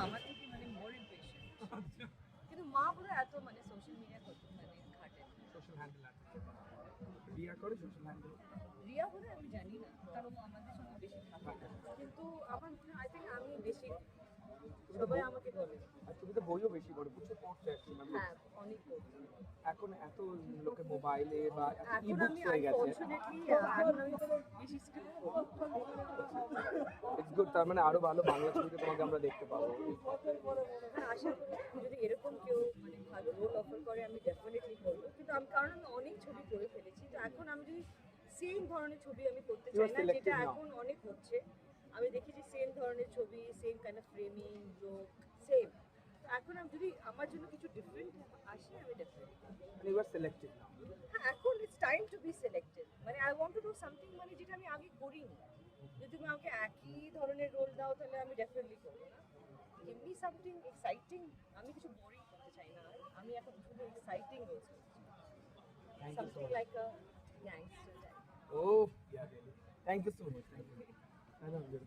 আমার থেকে মানে মোর ইম্পেশেন্ট। কিন্তু মা বোধহয় এত মানে সোশ্যাল মিডিয়া করতে মানে ঘাটে সোশ্যাল হ্যান্ডেল আছে রিয়া করে সোশ্যাল হ্যান্ডেল রিয়া বোধহয় আমি জানি না, কারণ ও আমাদের সঙ্গে বেশি থাকে না। কিন্তু আমার মনে হয় আই থিঙ্ক আমি বেশি সবাই আমাকে বলে। আর তুমি তো বইও বেশি পড়ো, প্রচুর পড়ছো অ্যাকচুয়ালি। হ্যাঁ, অনেক পড়ছি। এখন এত লোকে মোবাইলে বা এখন ই-বুকস আমি হয়ে গেছে, আনফরচুনেটলি এখন আমি বেশি স্ক্রিপ্ট পড়ি। It's good. তার মানে আরো ভালো বাংলা ছবিতে তোমাকে আমরা দেখতে পাবো। হ্যাঁ, আশা করি যদি এরকম কেউ মানে ভালো রোল অফার করে আমি ডেফিনেটলি করবো। কিন্তু আমি কারণ আমি অনেক ছবি করে ফেলেছি, তো এখন আমি যদি সেম ধরনের ছবি আমি করতে চাই না, যেটা এখন অনেক হচ্ছে। আমি দেখি যে সেম ধরনের ছবি, same kind of framing, look same. এখন আমি যদি আমার জন্য কিছু ডিফারেন্ট আসে আমি definitely. You are selective now. হ্যাঁ, এখন it's time to be selected. মানে I want to do something মানে যেটা আমি আগে করিনি। যদি তুমি আমাকে একই ধরনের রোল দাও তাহলে আমি ডেফিনেটলি করবো না। Give me something exciting. আমি কিছু বোরিং করতে চাই না। আমি এখন শুধু এক্সাইটিং রোলস করতে চাই। Thank you so something much. Like a gangster type. Oh, yeah, really. Thank you so much. Thank you.